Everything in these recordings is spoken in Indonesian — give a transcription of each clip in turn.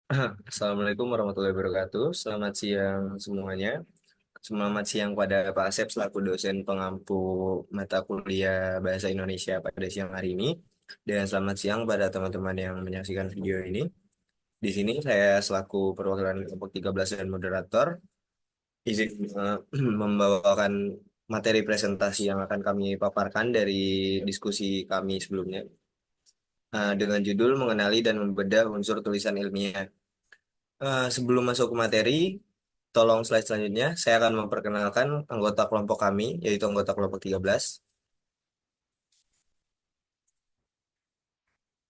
Assalamualaikum warahmatullahi wabarakatuh. Selamat siang semuanya. Selamat siang pada Pak Asep selaku dosen pengampu mata kuliah Bahasa Indonesia pada siang hari ini. Dan selamat siang pada teman-teman yang menyaksikan video ini. Di sini saya selaku perwakilan kelompok 13 dan moderator izin membawakan materi presentasi yang akan kami paparkan dari diskusi kami sebelumnya dengan judul mengenali dan membedah unsur tulisan ilmiah. Sebelum masuk ke materi, tolong slide selanjutnya. Saya akan memperkenalkan anggota kelompok kami, yaitu anggota kelompok 13.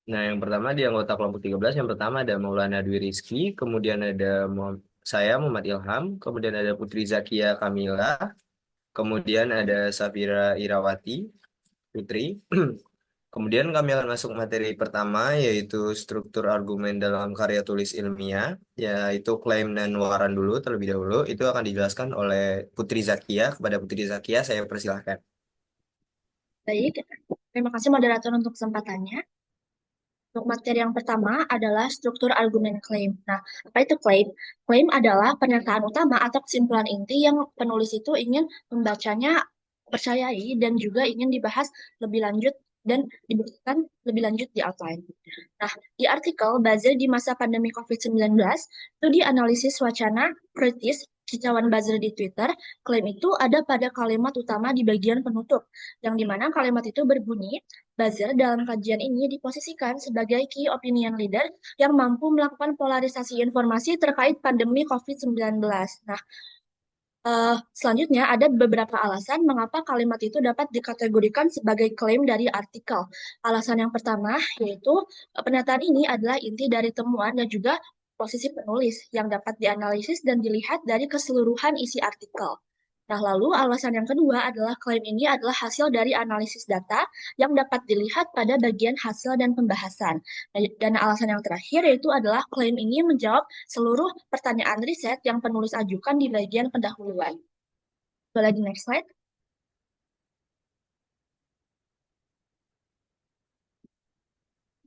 Nah, yang pertama di anggota kelompok 13, yang pertama ada Maulana Dwi Rizky, kemudian ada saya Muhammad Ilham, kemudian ada Putri Zakia Kamila, kemudian ada Safira Irawati, Putri. Kemudian kami akan masuk materi pertama, yaitu struktur argumen dalam karya tulis ilmiah, yaitu klaim dan waran dulu terlebih dahulu. Itu akan dijelaskan oleh Putri Zakia. Kepada Putri Zakia, saya persilahkan. Baik, terima kasih moderator untuk kesempatannya. Untuk materi yang pertama adalah struktur argumen klaim. Nah, apa itu klaim? Klaim adalah pernyataan utama atau kesimpulan inti yang penulis itu ingin membacanya percayai dan juga ingin dibahas lebih lanjut dan dibuktikan lebih lanjut di outline. Nah, di artikel buzzer di masa pandemi COVID-19, itu dianalisis wacana kritis kicauan buzzer di Twitter, klaim itu ada pada kalimat utama di bagian penutup, yang dimana kalimat itu berbunyi, buzzer dalam kajian ini diposisikan sebagai key opinion leader yang mampu melakukan polarisasi informasi terkait pandemi COVID-19. Nah, selanjutnya ada beberapa alasan mengapa kalimat itu dapat dikategorikan sebagai klaim dari artikel. Alasan yang pertama yaitu pernyataan ini adalah inti dari temuan dan juga posisi penulis yang dapat dianalisis dan dilihat dari keseluruhan isi artikel. Nah, lalu alasan yang kedua adalah klaim ini adalah hasil dari analisis data yang dapat dilihat pada bagian hasil dan pembahasan. Dan alasan yang terakhir yaitu adalah klaim ini menjawab seluruh pertanyaan riset yang penulis ajukan di bagian pendahuluan. Boleh di next slide.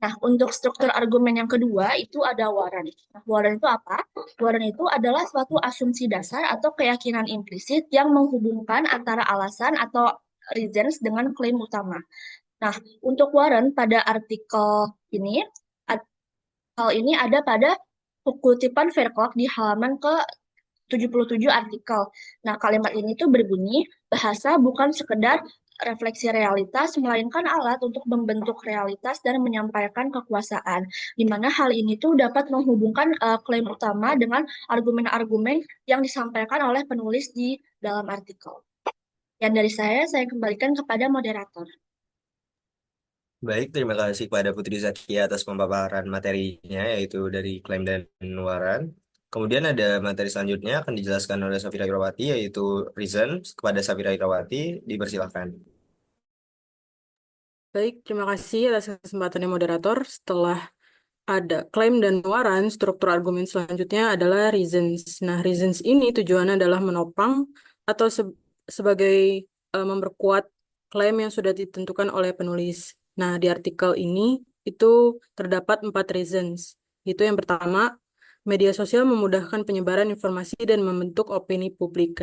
Nah, untuk struktur argumen yang kedua itu ada waran. Nah, waran itu apa? Waran itu adalah suatu asumsi dasar atau keyakinan implisit yang menghubungkan antara alasan atau reasons dengan klaim utama. Nah, untuk waran pada ini, hal ini ada pada kutipan Verklag di halaman ke 77 artikel. Nah, kalimat ini tuh berbunyi, bahasa bukan sekedar refleksi realitas, melainkan alat untuk membentuk realitas dan menyampaikan kekuasaan. Di mana hal ini tuh dapat menghubungkan klaim utama dengan argumen-argumen yang disampaikan oleh penulis di dalam artikel. Yang dari saya kembalikan kepada moderator. Baik, terima kasih kepada Putri Zakia atas pemaparan materinya, yaitu dari klaim dan waran. Kemudian ada materi selanjutnya akan dijelaskan oleh Safira Irawati, yaitu reason. Kepada Safira Irawati, dipersilahkan. Baik, terima kasih atas kesempatannya moderator. Setelah ada klaim dan waran, struktur argumen selanjutnya adalah reasons. Nah, reasons ini tujuannya adalah menopang atau sebagai memperkuat klaim yang sudah ditentukan oleh penulis. Nah, di artikel ini itu terdapat 4 reasons. Itu yang pertama, media sosial memudahkan penyebaran informasi dan membentuk opini publik.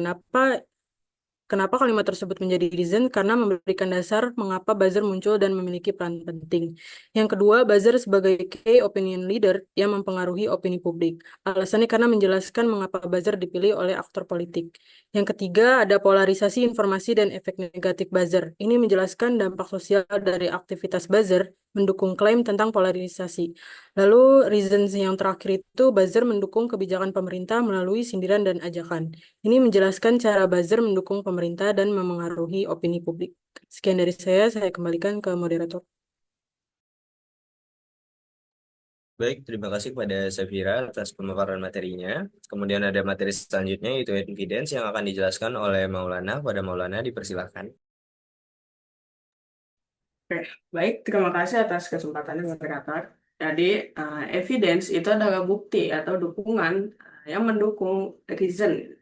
Kenapa kalimat tersebut menjadi reason? Karena memberikan dasar mengapa buzzer muncul dan memiliki peran penting. Yang kedua, buzzer sebagai key opinion leader yang mempengaruhi opini publik. Alasannya karena menjelaskan mengapa buzzer dipilih oleh aktor politik. Yang ketiga, ada polarisasi informasi dan efek negatif buzzer. Ini menjelaskan dampak sosial dari aktivitas buzzer mendukung klaim tentang polarisasi. Lalu, reasons yang terakhir itu buzzer mendukung kebijakan pemerintah melalui sindiran dan ajakan. Ini menjelaskan cara buzzer mendukung pemerintah dan memengaruhi opini publik. Sekian dari saya kembalikan ke moderator. Baik, terima kasih kepada Safira atas pemaparan materinya. Kemudian ada materi selanjutnya, yaitu evidence yang akan dijelaskan oleh Maulana. Pada Maulana, dipersilahkan. Oke, baik, terima kasih atas kesempatannya moderator. Jadi, evidence itu adalah bukti atau dukungan yang mendukung reason.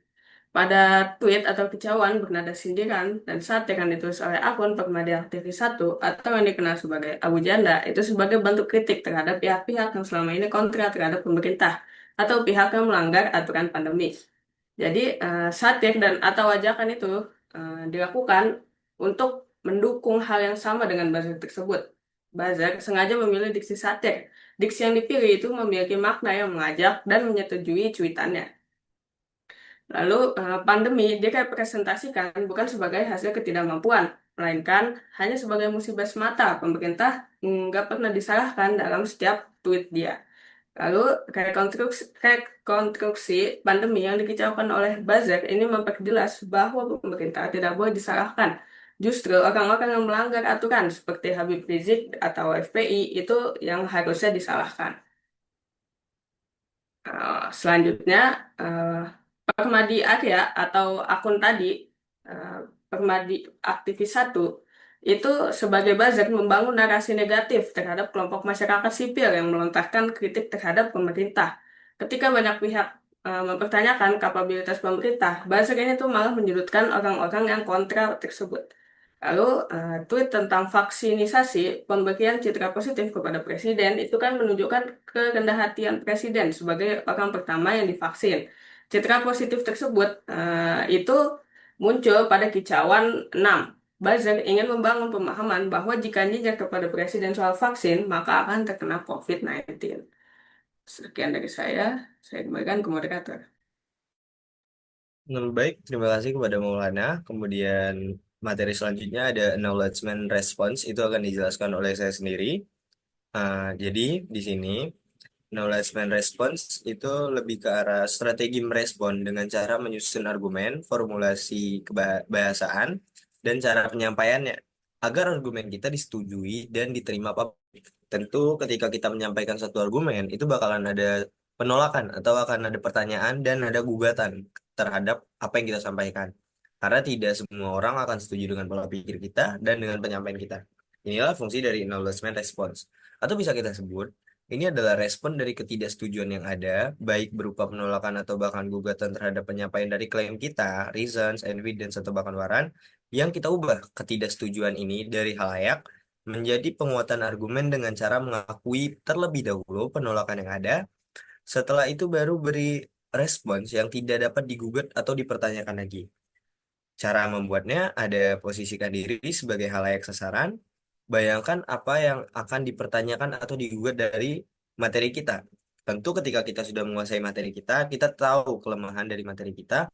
pada tweet atau kicauan bernada sindiran dan satir yang ditulis oleh akun Permadi Aktivis 1 atau yang dikenal sebagai Abu Janda itu sebagai bentuk kritik terhadap pihak-pihak yang selama ini kontra terhadap pemerintah atau pihak yang melanggar aturan pandemi. Jadi satir dan atau ajakan itu dilakukan untuk mendukung hal yang sama dengan buzzer tersebut. Buzzer sengaja memilih diksi satir. Diksi yang dipilih itu memiliki makna yang mengajak dan menyetujui cuitannya. Lalu pandemi direpresentasikan bukan sebagai hasil ketidakmampuan, melainkan hanya sebagai musibah semata. Pemerintah nggak pernah disalahkan dalam setiap tweet dia. Lalu rekonstruksi pandemi yang dikicaukan oleh buzzer ini memperjelas bahwa pemerintah tidak boleh disalahkan. Justru orang-orang yang melanggar aturan seperti Habib Rizik atau FPI itu yang harusnya disalahkan. Selanjutnya, Permadi Arya atau akun tadi, eh, Permadi Aktivis 1, itu sebagai buzzer membangun narasi negatif terhadap kelompok masyarakat sipil yang melontarkan kritik terhadap pemerintah. Ketika banyak pihak mempertanyakan kapabilitas pemerintah, buzzer ini tuh malah menyudutkan orang-orang yang kontra tersebut. Lalu tweet tentang vaksinisasi, pemberian citra positif kepada presiden itu kan menunjukkan kerendahan hatian presiden sebagai orang pertama yang divaksin. Citra positif tersebut itu muncul pada kicauan 6. Buzzer ingin membangun pemahaman bahwa jika nyinyir kepada presiden soal vaksin, maka akan terkena COVID-19. Sekian dari saya kembalikan ke moderator. Baik, terima kasih kepada Maulana. Kemudian materi selanjutnya ada acknowledgement response, itu akan dijelaskan oleh saya sendiri. Jadi di sini acknowledgement response itu lebih ke arah strategi merespon dengan cara menyusun argumen, formulasi kebahasaan, dan cara penyampaiannya agar argumen kita disetujui dan diterima publik. Tentu ketika kita menyampaikan satu argumen itu bakalan ada penolakan atau akan ada pertanyaan dan ada gugatan terhadap apa yang kita sampaikan. Karena tidak semua orang akan setuju dengan pola pikir kita dan dengan penyampaian kita. Inilah fungsi dari acknowledgement response. Atau bisa kita sebut ini adalah respon dari ketidaksetujuan yang ada, baik berupa penolakan atau bahkan gugatan terhadap penyampaian dari klaim kita, reasons, evidence, atau bahkan waran, yang kita ubah ketidaksetujuan ini dari halayak menjadi penguatan argumen dengan cara mengakui terlebih dahulu penolakan yang ada, setelah itu baru beri respons yang tidak dapat digugat atau dipertanyakan lagi. Cara membuatnya ada posisikan diri sebagai halayak sasaran, bayangkan apa yang akan dipertanyakan atau digugat dari materi kita. Tentu ketika kita sudah menguasai materi kita tahu kelemahan dari materi kita,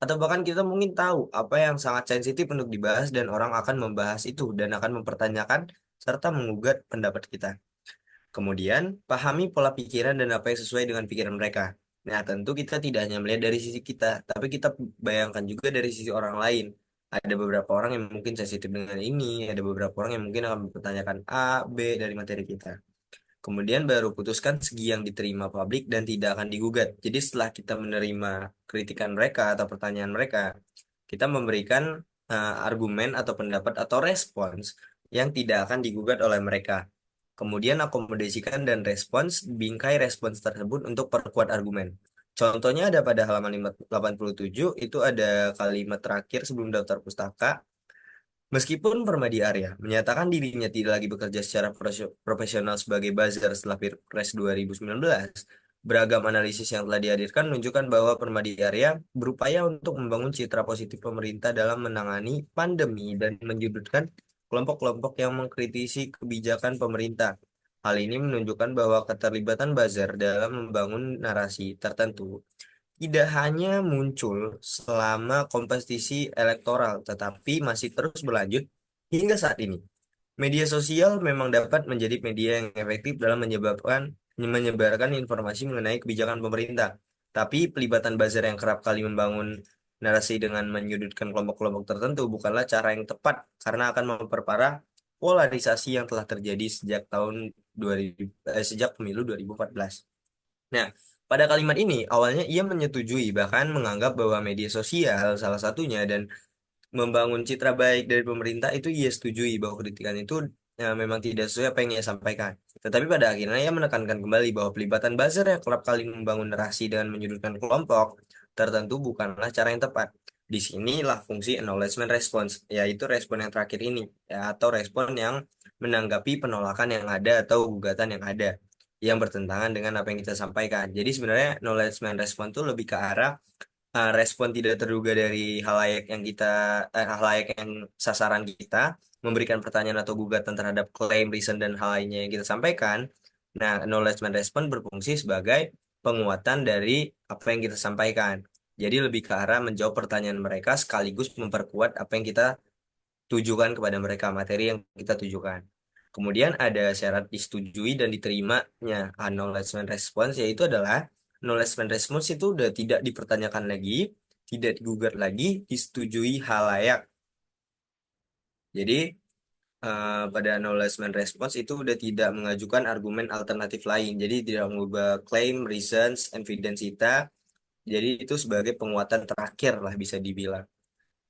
atau bahkan kita mungkin tahu apa yang sangat sensitif untuk dibahas dan orang akan membahas itu dan akan mempertanyakan serta mengugat pendapat kita. Kemudian, pahami pola pikiran dan apa yang sesuai dengan pikiran mereka. Nah, tentu kita tidak hanya melihat dari sisi kita, tapi kita bayangkan juga dari sisi orang lain. Ada beberapa orang yang mungkin sensitif dengan ini, ada beberapa orang yang mungkin akan mempertanyakan A, B dari materi kita. Kemudian baru putuskan segi yang diterima publik dan tidak akan digugat. Jadi setelah kita menerima kritikan mereka atau pertanyaan mereka, kita memberikan argumen atau pendapat atau respons yang tidak akan digugat oleh mereka. Kemudian akomodasikan dan respons bingkai respons tersebut untuk perkuat argumen. Contohnya ada pada halaman 87, itu ada kalimat terakhir sebelum daftar pustaka. Meskipun Permadi Arya menyatakan dirinya tidak lagi bekerja secara profesional sebagai buzzer setelah Pilpres 2019, beragam analisis yang telah dihadirkan menunjukkan bahwa Permadi Arya berupaya untuk membangun citra positif pemerintah dalam menangani pandemi dan menyudutkan kelompok-kelompok yang mengkritisi kebijakan pemerintah. Hal ini menunjukkan bahwa keterlibatan buzzer dalam membangun narasi tertentu tidak hanya muncul selama kompetisi elektoral, tetapi masih terus berlanjut hingga saat ini. Media sosial memang dapat menjadi media yang efektif dalam menyebarkan informasi mengenai kebijakan pemerintah. Tapi pelibatan buzzer yang kerap kali membangun narasi dengan menyudutkan kelompok-kelompok tertentu bukanlah cara yang tepat karena akan memperparah polarisasi yang telah terjadi sejak sejak pemilu 2014. Nah, pada kalimat ini awalnya ia menyetujui bahkan menganggap bahwa media sosial salah satunya dan membangun citra baik dari pemerintah itu ia setujui bahwa kritikan itu memang tidak sesuai apa yang ia sampaikan. Tetapi pada akhirnya ia menekankan kembali bahwa pelibatan buzzer yang kerap kali membangun narasi dengan menyudutkan kelompok tertentu bukanlah cara yang tepat. Disinilah fungsi acknowledgement response, yaitu respon yang terakhir ini, ya, atau respon yang menanggapi penolakan yang ada atau gugatan yang ada yang bertentangan dengan apa yang kita sampaikan. Jadi sebenarnya acknowledgement response itu lebih ke arah respon tidak terduga dari halayak yang sasaran kita memberikan pertanyaan atau gugatan terhadap klaim, reason dan hal lainnya yang kita sampaikan. Nah, acknowledgement response berfungsi sebagai penguatan dari apa yang kita sampaikan. Jadi lebih ke arah menjawab pertanyaan mereka sekaligus memperkuat apa yang kita tujukan kepada mereka, materi yang kita tujukan. Kemudian ada syarat disetujui dan diterimanya acknowledgement response, yaitu adalah acknowledgement response itu udah tidak dipertanyakan lagi, tidak digugat lagi, disetujui halayak. Jadi pada acknowledgement response itu udah tidak mengajukan argumen alternatif lain. Jadi tidak mengubah claim, reasons, evidence kita. Jadi itu sebagai penguatan terakhir lah bisa dibilang.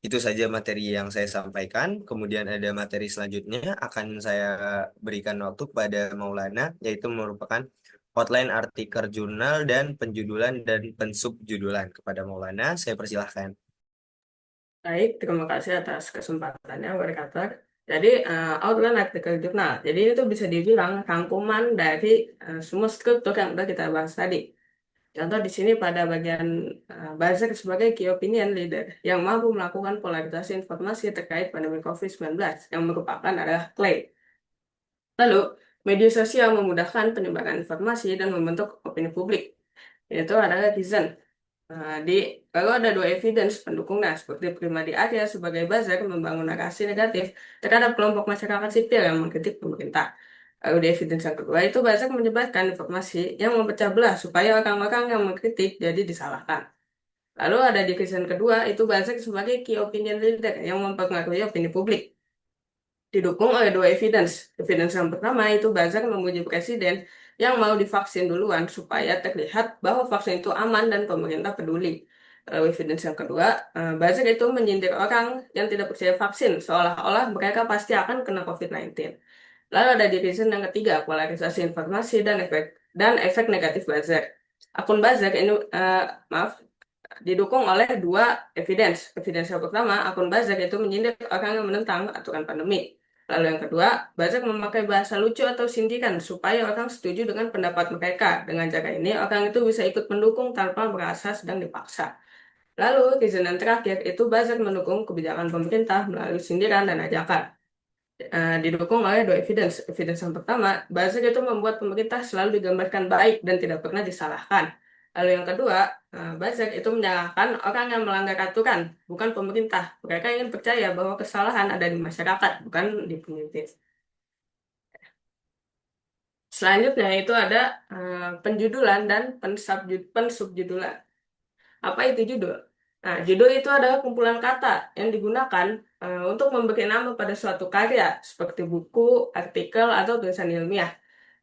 Itu saja materi yang saya sampaikan. Kemudian ada materi selanjutnya akan saya berikan waktu kepada Maulana, yaitu merupakan outline artikel jurnal dan penjudulan dan pensubjudulan. Kepada Maulana, saya persilahkan. Baik, terima kasih atas kesempatannya, moderator. Jadi, outline artikel jurnal. Jadi, itu bisa dibilang rangkuman dari semua struktur yang sudah kita bahas tadi. Contoh di sini pada bagian buzzer sebagai key opinion leader yang mampu melakukan polarisasi informasi terkait pandemi COVID-19 yang merupakan adalah claim. Lalu, media sosial memudahkan penyebaran informasi dan membentuk opini publik. Itu adalah reason. Lalu ada dua evidence pendukungnya, seperti Prima di Arya sebagai buzzer membangun narasi negatif terhadap kelompok masyarakat sipil yang mengkritik pemerintah. Lalu di evidence yang kedua itu buzzer menyebarkan informasi yang memecah belah supaya orang-orang yang mengkritik jadi disalahkan. Lalu ada di reason kedua itu buzzer sebagai key opinion leader yang mempengaruhi opini publik. Didukung oleh dua evidence. Evidence yang pertama itu buzzer memuji presiden yang mau divaksin duluan supaya terlihat bahwa vaksin itu aman dan pemerintah peduli. Lalu evidence yang kedua, buzzer itu menyindir orang yang tidak percaya vaksin seolah-olah mereka pasti akan kena COVID-19. Lalu ada di reason yang ketiga, polarisasi informasi dan efek negatif buzzer. Akun buzzer ini didukung oleh dua evidence. Evidence yang pertama, akun buzzer itu menyindir orang yang menentang aturan pandemi. Lalu yang kedua, buzzer memakai bahasa lucu atau sindiran supaya orang setuju dengan pendapat mereka. Dengan cara ini, orang itu bisa ikut mendukung tanpa merasa sedang dipaksa. Lalu, reason yang terakhir itu buzzer mendukung kebijakan pemerintah melalui sindiran dan ajakan. Didukung oleh dua evidence. Evidence yang pertama, buzzer itu membuat pemerintah selalu digambarkan baik dan tidak pernah disalahkan. Lalu yang kedua, buzzer itu menyalahkan orang yang melanggar aturan, bukan pemerintah. Mereka ingin percaya bahwa kesalahan ada di masyarakat, bukan di pemimpin. Selanjutnya itu ada penjudulan dan pensubjudulan. Apa itu judul? Nah, judul itu adalah kumpulan kata yang digunakan untuk memberi nama pada suatu karya, seperti buku, artikel, atau tulisan ilmiah.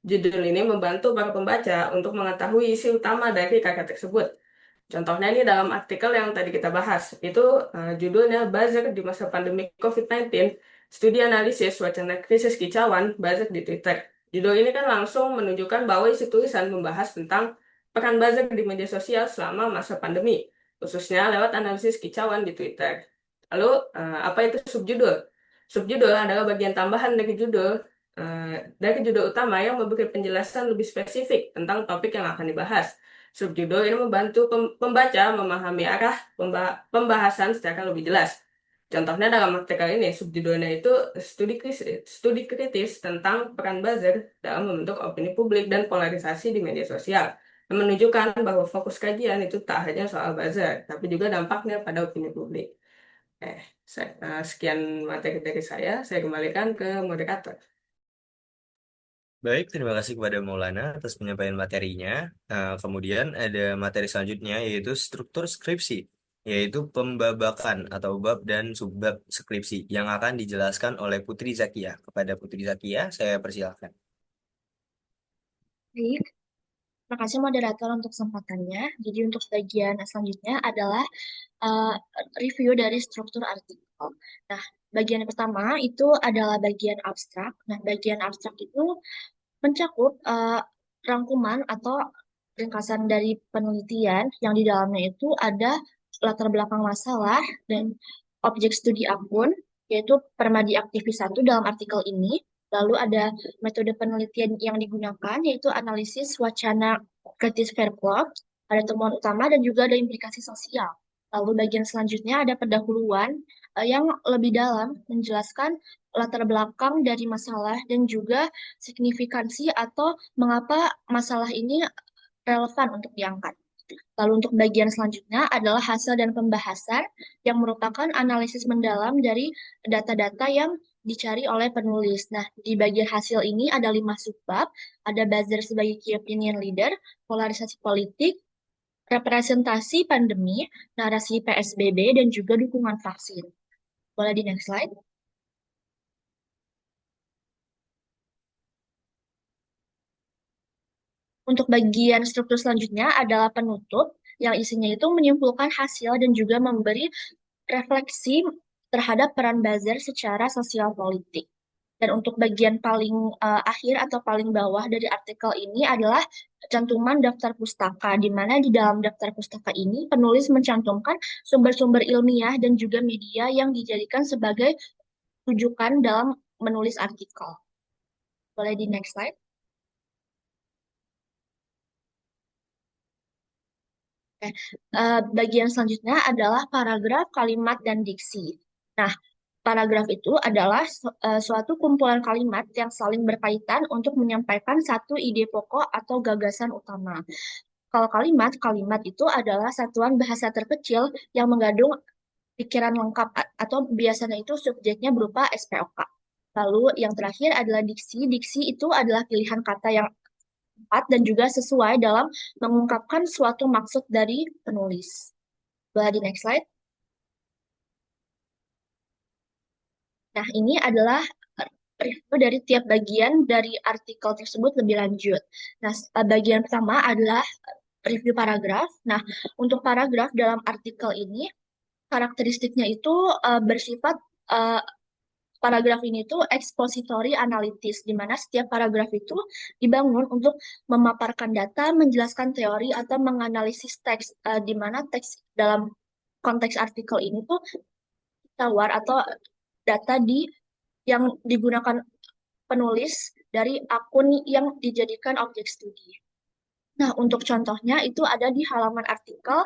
Judul ini membantu para pembaca untuk mengetahui isi utama dari karya tersebut. Contohnya ini dalam artikel yang tadi kita bahas, itu judulnya Buzzer di Masa Pandemi COVID-19, Studi Analisis Wacana Krisis Kicauan, Buzzer di Twitter. Judul ini kan langsung menunjukkan bahwa isi tulisan membahas tentang peran buzzer di media sosial selama masa pandemi, khususnya lewat analisis kicauan di Twitter. Lalu, apa itu subjudul? Subjudul adalah bagian tambahan dari judul utama yang memberi penjelasan lebih spesifik tentang topik yang akan dibahas. Subjudul ini membantu pembaca memahami arah pembahasan secara lebih jelas. Contohnya dalam artikel ini, subjudulnya itu studi kritis tentang peran buzzer dalam membentuk opini publik dan polarisasi di media sosial. Yang menunjukkan bahwa fokus kajian itu tak hanya soal buzzer, tapi juga dampaknya pada opini publik. Sekian materi dari saya kembalikan ke moderator. Baik, terima kasih kepada Maulana atas penyampaian materinya. Kemudian ada materi selanjutnya yaitu struktur skripsi, yaitu pembabakan atau bab dan subbab skripsi yang akan dijelaskan oleh Putri Zakia. Kepada Putri Zakia, saya persilahkan. Baik, terima kasih moderator untuk kesempatannya. Jadi untuk bagian selanjutnya adalah review dari struktur artikel. Nah, bagian pertama itu adalah bagian abstrak. Nah, bagian abstrak itu mencakup rangkuman atau ringkasan dari penelitian yang di dalamnya itu ada latar belakang masalah dan objek studi akun, yaitu Permadi Aktivis 1 dalam artikel ini. Lalu ada metode penelitian yang digunakan, yaitu analisis wacana kritis Fairclough, ada temuan utama dan juga ada implikasi sosial. Lalu bagian selanjutnya ada pendahuluan yang lebih dalam menjelaskan latar belakang dari masalah dan juga signifikansi atau mengapa masalah ini relevan untuk diangkat. Lalu untuk bagian selanjutnya adalah hasil dan pembahasan yang merupakan analisis mendalam dari data-data yang dicari oleh penulis. Nah, di bagian hasil ini ada 5 subbab, ada buzzer sebagai key opinion leader, polarisasi politik, representasi pandemi, narasi PSBB, dan juga dukungan vaksin. Boleh di next slide? Untuk bagian struktur selanjutnya adalah penutup, yang isinya itu menyimpulkan hasil dan juga memberi refleksi terhadap peran buzzer secara sosial politik. Dan untuk bagian paling akhir atau paling bawah dari artikel ini adalah cantuman daftar pustaka, di mana di dalam daftar pustaka ini penulis mencantumkan sumber-sumber ilmiah dan juga media yang dijadikan sebagai rujukan dalam menulis artikel. Boleh di next slide? Bagian selanjutnya adalah paragraf, kalimat, dan diksi. Nah, paragraf itu adalah suatu kumpulan kalimat yang saling berkaitan untuk menyampaikan satu ide pokok atau gagasan utama. Kalau kalimat itu adalah satuan bahasa terkecil yang mengandung pikiran lengkap atau biasanya itu subjeknya berupa SPOK. Lalu yang terakhir adalah diksi. Diksi itu adalah pilihan kata yang tepat dan juga sesuai dalam mengungkapkan suatu maksud dari penulis. Boleh di next slide. Nah, ini adalah review dari tiap bagian dari artikel tersebut lebih lanjut. Nah, bagian pertama adalah review paragraf. Nah, untuk paragraf dalam artikel ini, karakteristiknya itu bersifat paragraf ini tuh expository analitis, di mana setiap paragraf itu dibangun untuk memaparkan data, menjelaskan teori, atau menganalisis teks, di mana teks dalam konteks artikel ini tuh tawar atau data yang digunakan penulis dari akun yang dijadikan objek studi. Nah, untuk contohnya itu ada di halaman artikel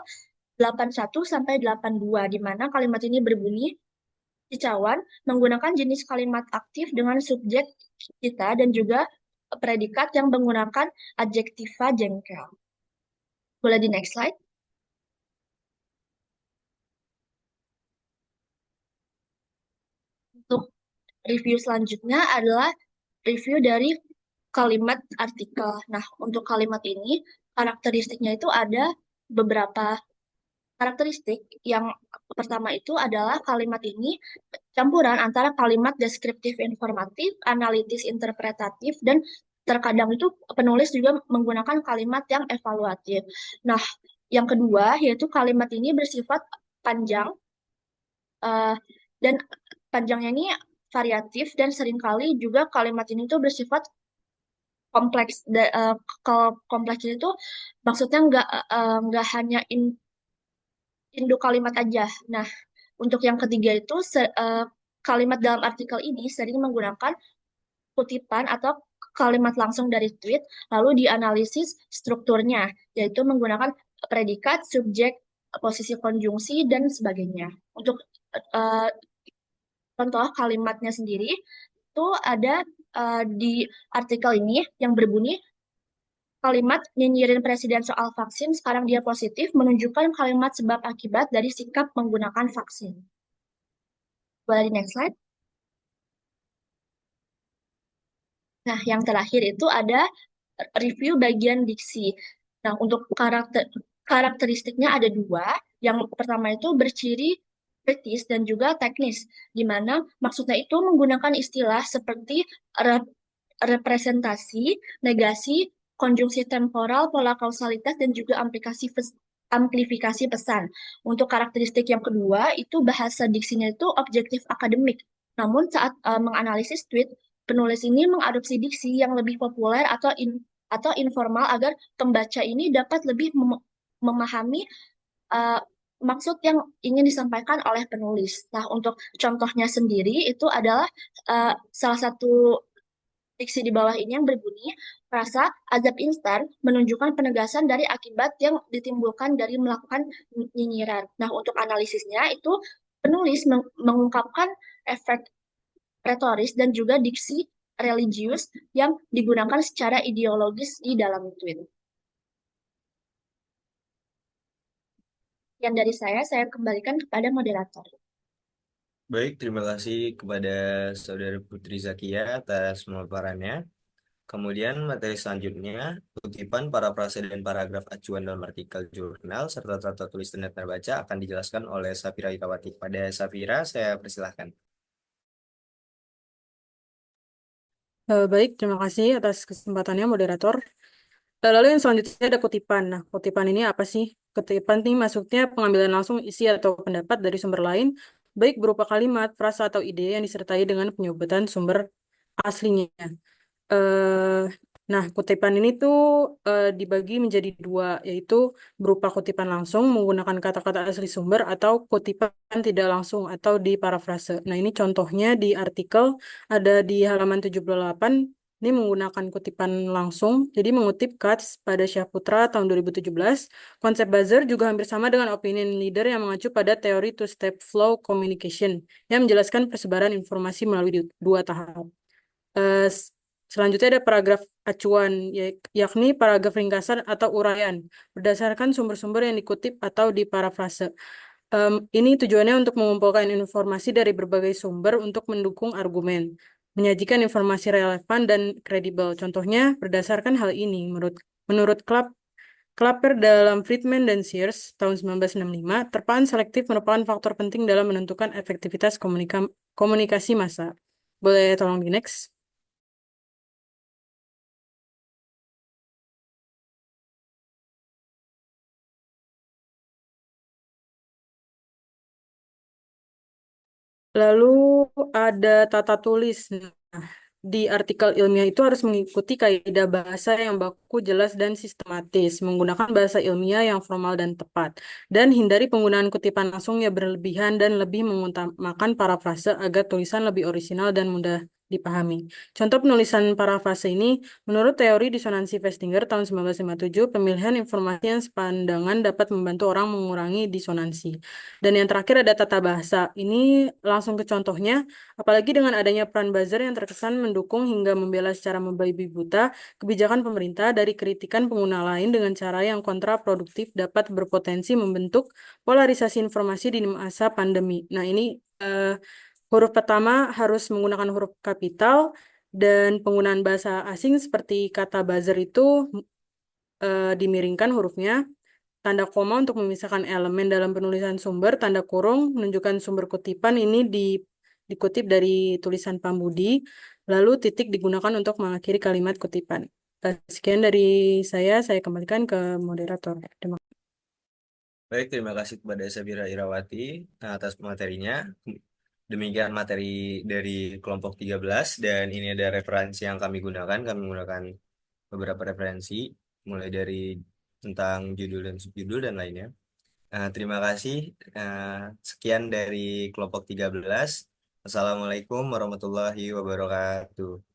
81 sampai 82, di mana kalimat ini berbunyi, Cicawan menggunakan jenis kalimat aktif dengan subjek kita dan juga predikat yang menggunakan adjektiva jengkel. Boleh di next slide? Untuk review selanjutnya adalah review dari kalimat artikel. Nah, untuk kalimat ini, karakteristiknya itu ada beberapa karakteristik. Yang pertama itu adalah kalimat ini campuran antara kalimat deskriptif informatif, analitis interpretatif, dan terkadang itu penulis juga menggunakan kalimat yang evaluatif. Nah, yang kedua yaitu kalimat ini bersifat panjang, dan panjangnya ini variatif, dan seringkali juga kalimat ini tuh bersifat kompleks. Kalau kompleks itu maksudnya nggak hanya induk kalimat aja. Nah, untuk yang ketiga itu kalimat dalam artikel ini sering menggunakan kutipan atau kalimat langsung dari tweet, lalu dianalisis strukturnya, yaitu menggunakan predikat, subjek, posisi konjungsi, dan sebagainya. Untuk contoh kalimatnya sendiri, itu ada di artikel ini yang berbunyi, kalimat nyinyirin presiden soal vaksin, sekarang dia positif, menunjukkan kalimat sebab akibat dari sikap menggunakan vaksin. Boleh di next slide? Nah, yang terakhir itu ada review bagian diksi. Nah, untuk karakteristiknya ada dua. Yang pertama itu berciri kritis dan juga teknis, di mana maksudnya itu menggunakan istilah seperti representasi, negasi, konjungsi temporal, pola kausalitas, dan juga amplifikasi pesan. Untuk karakteristik yang kedua, itu bahasa diksinya itu objektif akademik. Namun saat menganalisis tweet, penulis ini mengadopsi diksi yang lebih populer atau atau informal agar pembaca ini dapat lebih memahami uh, maksud yang ingin disampaikan oleh penulis. Nah, untuk contohnya sendiri itu adalah salah satu diksi di bawah ini yang berbunyi, frasa azab instan menunjukkan penegasan dari akibat yang ditimbulkan dari melakukan nyinyiran. Nah, untuk analisisnya itu penulis mengungkapkan efek retoris dan juga diksi religius yang digunakan secara ideologis di dalam tweet. Yang dari saya kembalikan kepada moderator. Baik, terima kasih kepada Saudara Putri Zakia atas pemaparannya. Kemudian materi selanjutnya, kutipan, parafrase, dan paragraf acuan dalam artikel jurnal, serta tata tulis dan daftar baca akan dijelaskan oleh Safira Itawati. Pada Safira, saya persilahkan. Baik, terima kasih atas kesempatannya, moderator. Lalu yang selanjutnya ada kutipan. Nah, kutipan ini apa sih? Kutipan ini maksudnya pengambilan langsung isi atau pendapat dari sumber lain, baik berupa kalimat, frasa, atau ide yang disertai dengan penyebutan sumber aslinya. Eh, nah, kutipan ini tuh dibagi menjadi dua, yaitu berupa kutipan langsung menggunakan kata-kata asli sumber atau kutipan tidak langsung atau di parafrase. Nah, ini contohnya di artikel ada di halaman 78. Ini menggunakan kutipan langsung, jadi mengutip Katz pada Syahputra tahun 2017. Konsep buzzer juga hampir sama dengan opinion leader yang mengacu pada teori two-step flow communication yang menjelaskan persebaran informasi melalui dua tahap. Eh, Selanjutnya ada paragraf acuan, yakni paragraf ringkasan atau uraian, berdasarkan sumber-sumber yang dikutip atau diparafrase. Ini tujuannya untuk mengumpulkan informasi dari berbagai sumber untuk mendukung argumen, menyajikan informasi relevan dan kredibel. Contohnya, berdasarkan hal ini, menurut Clapper dalam Friedman dan Sears tahun 1965, terpaan selektif merupakan faktor penting dalam menentukan efektivitas komunikasi massa. Boleh tolong di next? Lalu ada tata tulis. Nah, di artikel ilmiah itu harus mengikuti kaidah bahasa yang baku, jelas, dan sistematis, menggunakan bahasa ilmiah yang formal dan tepat, dan hindari penggunaan kutipan langsung yang berlebihan dan lebih mengutamakan parafrase agar tulisan lebih orisinal dan mudah dipahami. Contoh penulisan parafrase ini, menurut teori disonansi Festinger tahun 1957, pemilihan informasi yang sepandangan dapat membantu orang mengurangi disonansi. Dan yang terakhir ada tata bahasa. Ini langsung ke contohnya, apalagi dengan adanya peran buzzer yang terkesan mendukung hingga membela secara membabi buta kebijakan pemerintah dari kritikan pengguna lain dengan cara yang kontraproduktif dapat berpotensi membentuk polarisasi informasi di masa pandemi. Nah, ini huruf pertama harus menggunakan huruf kapital dan penggunaan bahasa asing seperti kata buzzer itu dimiringkan hurufnya. Tanda koma untuk memisahkan elemen dalam penulisan sumber, tanda kurung menunjukkan sumber kutipan ini dikutip dari tulisan Pambudi, lalu titik digunakan untuk mengakhiri kalimat kutipan. Sekian dari saya kembalikan ke moderator. Terima kasih. Baik, terima kasih kepada Safira Irawati atas materinya. Demikian materi dari kelompok 13 dan ini ada referensi yang kami gunakan. Kami menggunakan beberapa referensi mulai dari tentang judul dan subjudul dan lainnya. Terima kasih. Sekian dari kelompok 13. Assalamualaikum warahmatullahi wabarakatuh.